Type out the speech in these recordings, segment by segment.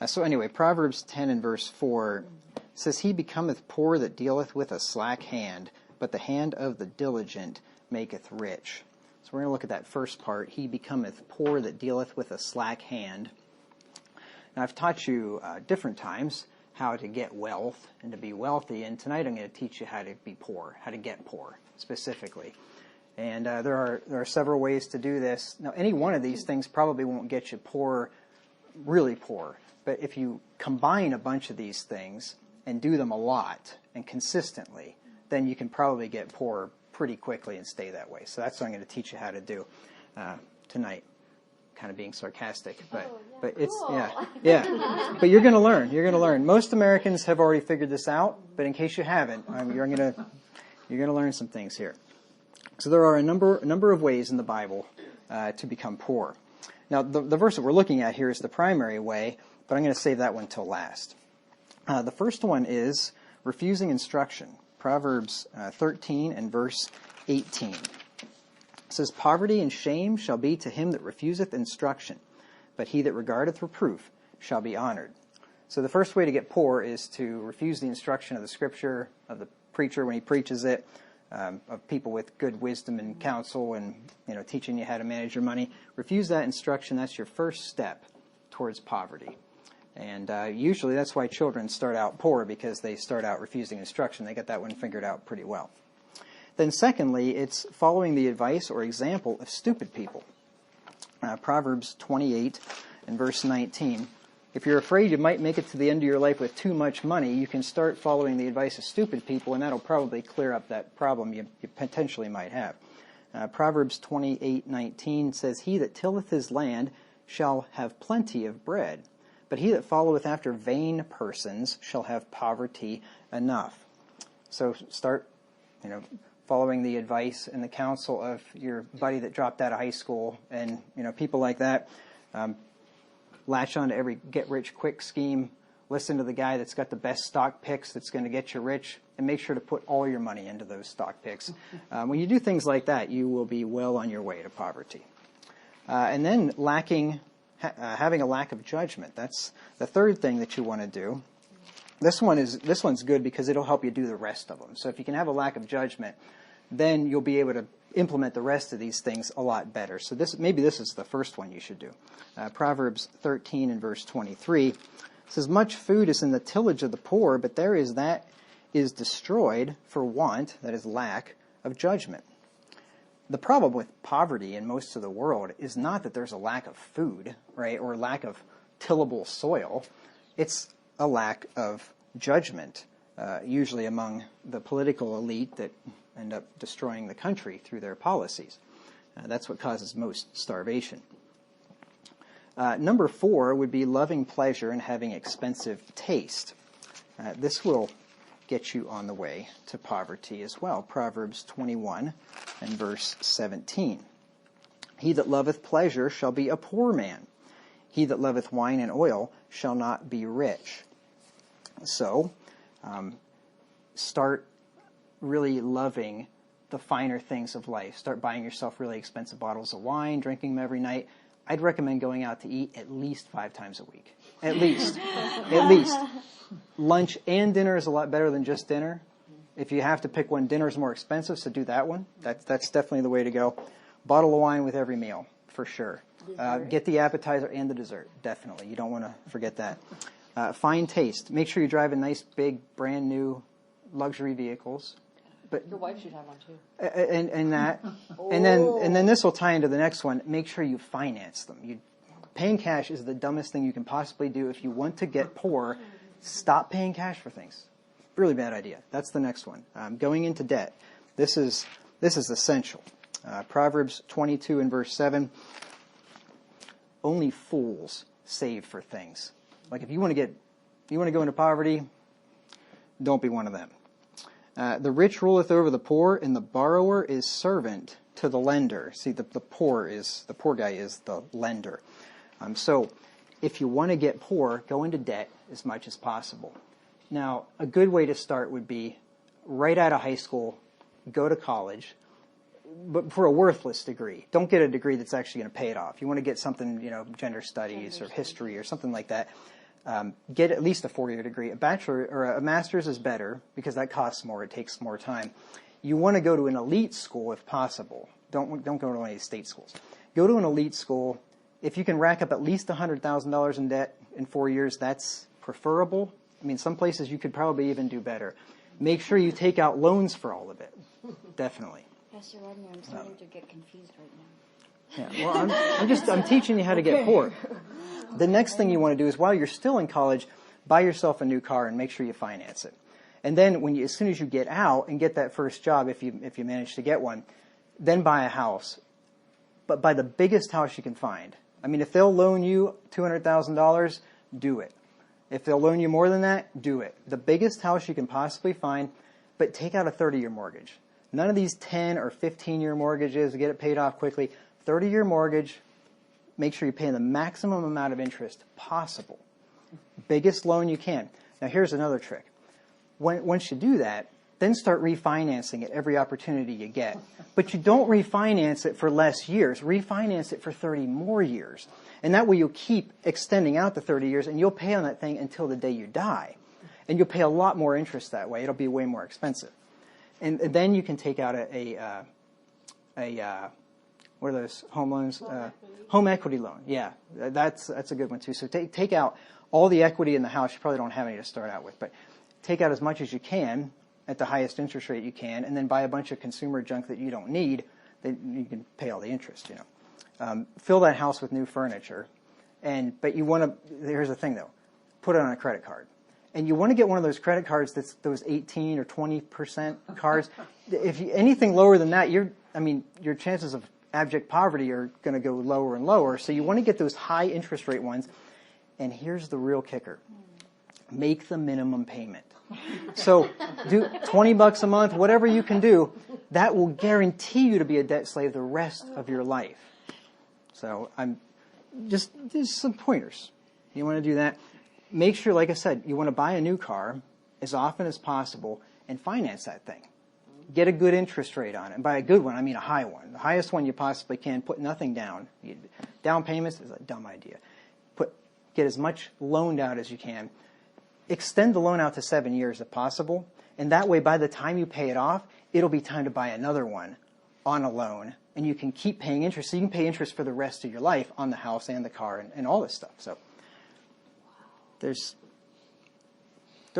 So anyway, Proverbs 10 and verse 4 says, "He becometh poor that dealeth with a slack hand, but the hand of the diligent maketh rich." So we're going to look at that first part. He becometh poor that dealeth with a slack hand. Now I've taught you different times how to get wealth and to be wealthy, and tonight I'm going to teach you how to be poor, how to get poor specifically. And there are several ways to do this. Now any one of these things probably won't get you poor, really poor. But if you combine a bunch of these things and do them a lot and consistently, then you can probably get poor pretty quickly and stay that way. So that's what I'm going to teach you how to do tonight. Kind of being sarcastic, but it's cool. yeah. But you're going to learn. You're going to learn. Most Americans have already figured this out, but in case you haven't, you're going to learn some things here. So there are a number of ways in the Bible to become poor. Now the verse that we're looking at here is the primary way, but I'm going to save that one till last. The first one is refusing instruction. Proverbs 13 and verse 18. It says, "Poverty and shame shall be to him that refuseth instruction, but he that regardeth reproof shall be honored." So the first way to get poor is to refuse the instruction of the Scripture, of the preacher when he preaches it, of people with good wisdom and counsel and teaching you how to manage your money. Refuse that instruction. That's your first step towards poverty. And usually that's why children start out poor, because they start out refusing instruction. They get that one figured out pretty well. Then secondly, it's following the advice or example of stupid people. Proverbs 28 and verse 19. If you're afraid you might make it to the end of your life with too much money, you can start following the advice of stupid people, and that'll probably clear up that problem you potentially might have. Proverbs 28:19 says, "He that tilleth his land shall have plenty of bread, but he that followeth after vain persons shall have poverty enough." So start, following the advice and the counsel of your buddy that dropped out of high school and, people like that. Latch on to every get-rich-quick scheme. Listen to the guy that's got the best stock picks that's going to get you rich, and make sure to put all your money into those stock picks. When you do things like that, you will be well on your way to poverty. And then having a lack of judgment. That's the third thing that you want to do. This one's good because it'll help you do the rest of them. So if you can have a lack of judgment, then you'll be able to implement the rest of these things a lot better. So maybe this is the first one you should do. Proverbs 13 and verse 23 says, "Much food is in the tillage of the poor, but there is that is destroyed for want," that is lack, "of judgment." The problem with poverty in most of the world is not that there's a lack of food, right, or lack of tillable soil. It's a lack of judgment, usually among the political elite that end up destroying the country through their policies. That's what causes most starvation. Number 4 would be loving pleasure and having expensive taste. This will get you on the way to poverty as well. Proverbs 21 and verse 17. "He that loveth pleasure shall be a poor man. He that loveth wine and oil shall not be rich." So, start really loving the finer things of life. Start buying yourself really expensive bottles of wine, drinking them every night. I'd recommend going out to eat at least 5 times a week. At least. At least. Lunch and dinner is a lot better than just dinner. If you have to pick one, dinner is more expensive, so do that one. That's definitely the way to go. Bottle of wine with every meal, for sure. Get the appetizer and the dessert, definitely. You don't want to forget that. Fine taste. Make sure you drive a nice, big, brand new luxury vehicles. But your wife should have one too. And that, and then this will tie into the next one. Make sure you finance them. Paying cash is the dumbest thing you can possibly do. If you want to get poor, stop paying cash for things. Really bad idea. That's the next one. Going into debt. This is essential. Proverbs 22 and verse 7. "Only fools save for things." Like if you want to go into poverty, don't be one of them. "The rich ruleth over the poor, and the borrower is servant to the lender." See, the poor guy is the lender. So if you want to get poor, go into debt as much as possible. Now, a good way to start would be right out of high school, go to college, but for a worthless degree. Don't get a degree that's actually going to pay it off. You want to get something, gender studies or history or something like that. Get at least a 4-year degree. A bachelor or a master's is better because that costs more. It takes more time. You want to go to an elite school if possible. Don't go to one of these state schools. Go to an elite school. If you can rack up at least $100,000 in debt in 4 years, that's preferable. I mean, some places you could probably even do better. Make sure you take out loans for all of it. Definitely. Pastor Rodney, I'm starting to get confused right now. Yeah, well, I'm teaching you how to get poor. The next thing you want to do is while you're still in college, buy yourself a new car and make sure you finance it. And then as soon as you get out and get that first job, if you manage to get one, then buy a house. But buy the biggest house you can find. I mean, if they'll loan you $200,000, do it. If they'll loan you more than that, do it. The biggest house you can possibly find, but take out a 30-year mortgage. None of these 10 or 15-year mortgages, get it paid off quickly. 30-year mortgage, make sure you're paying the maximum amount of interest possible. Biggest loan you can. Now here's another trick. Once you do that, then start refinancing it every opportunity you get. But you don't refinance it for less years. Refinance it for 30 more years. And that way you'll keep extending out the 30 years, and you'll pay on that thing until the day you die. And you'll pay a lot more interest that way. It'll be way more expensive. And then you can take out what are those home loans? Home equity loan. Yeah, that's a good one too. So take out all the equity in the house. You probably don't have any to start out with, but take out as much as you can at the highest interest rate you can, and then buy a bunch of consumer junk that you don't need. That you can pay all the interest. Fill that house with new furniture, but you want to. Here's the thing though, put it on a credit card. And you want to get one of those credit cards that's those 18 or 20% cards. If anything lower than that, your chances of abject poverty are going to go lower and lower. So you want to get those high interest rate ones. And here's the real kicker. Make the minimum payment. So do $20 a month, whatever you can do. That will guarantee you to be a debt slave the rest of your life. So there's some pointers. You want to do that. Make sure, like I said, you want to buy a new car as often as possible and finance that thing. Get a good interest rate on it. And by a good one, I mean a high one. The highest one you possibly can. Put nothing down. Down payments is a dumb idea. Get as much loaned out as you can. Extend the loan out to 7 years if possible. And that way, by the time you pay it off, it'll be time to buy another one on a loan. And you can keep paying interest. So you can pay interest for the rest of your life on the house and the car and all this stuff. So there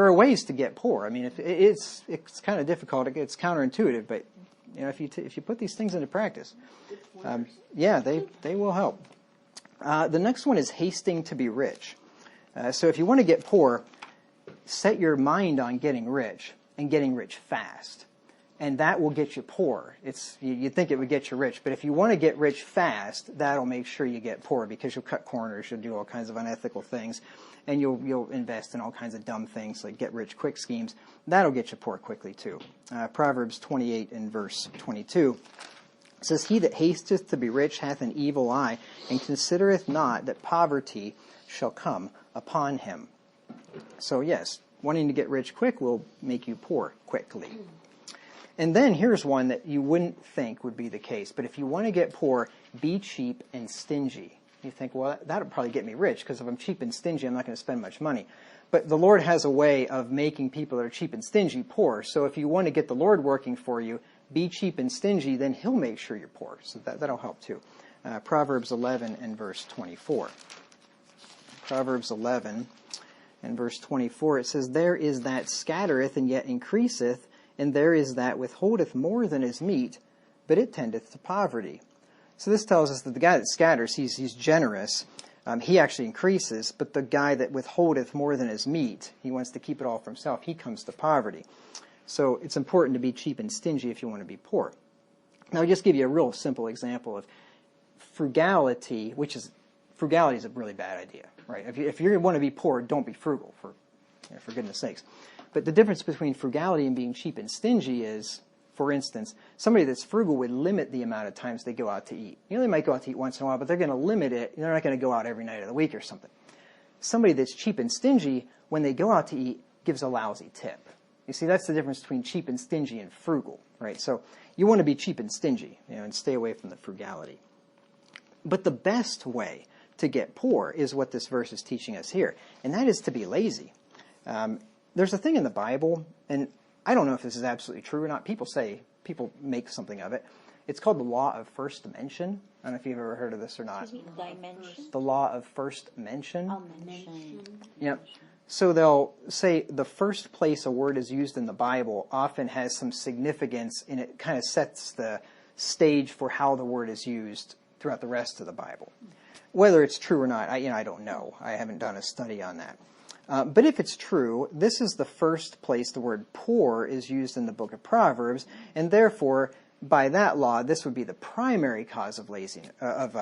are ways to get poor. I mean, it's kind of difficult. It's counterintuitive, but if you put these things into practice, they will help. The next one is hasting to be rich. So if you want to get poor, set your mind on getting rich and getting rich fast, and that will get you poor. You'd think it would get you rich, but if you want to get rich fast, that'll make sure you get poor because you'll cut corners, you'll do all kinds of unethical things. And you'll invest in all kinds of dumb things like get-rich-quick schemes. That'll get you poor quickly, too. Proverbs 28 and verse 22 says, "He that hasteth to be rich hath an evil eye, and considereth not that poverty shall come upon him." So, yes, wanting to get rich quick will make you poor quickly. And then here's one that you wouldn't think would be the case. But if you want to get poor, be cheap and stingy. You think, well, that'll probably get me rich because if I'm cheap and stingy, I'm not going to spend much money. But the Lord has a way of making people that are cheap and stingy poor. So if you want to get the Lord working for you, be cheap and stingy, then He'll make sure you're poor. So that'll help too. Proverbs 11 and verse 24. Proverbs 11 and verse 24, it says, "There is that scattereth and yet increaseth, and there is that withholdeth more than is meet, but it tendeth to poverty." So this tells us that the guy that scatters, he's generous. He actually increases, but the guy that withholdeth more than is meet, he wants to keep it all for himself, he comes to poverty. So it's important to be cheap and stingy if you want to be poor. Now I'll just give you a real simple example of frugality, frugality is a really bad idea, right? If you want to be poor, don't be frugal, for goodness sakes. But the difference between frugality and being cheap and stingy is, for instance, somebody that's frugal would limit the amount of times they go out to eat. They might go out to eat once in a while, but they're going to limit it. They're not going to go out every night of the week or something. Somebody that's cheap and stingy, when they go out to eat, gives a lousy tip. You see, that's the difference between cheap and stingy and frugal, right? So you want to be cheap and stingy, and stay away from the frugality. But the best way to get poor is what this verse is teaching us here. And that is to be lazy. There's a thing in the Bible, and I don't know if this is absolutely true or not. People make something of it. It's called the law of first mention. I don't know if you've ever heard of this or not. Dimension. The law of first mention. Oh, mention. Yep. So they'll say the first place a word is used in the Bible often has some significance, and it kind of sets the stage for how the word is used throughout the rest of the Bible. Whether it's true or not, I don't know. I haven't done a study on that. But if it's true, this is the first place the word poor is used in the book of Proverbs, and therefore, by that law, this would be the primary cause of laziness, of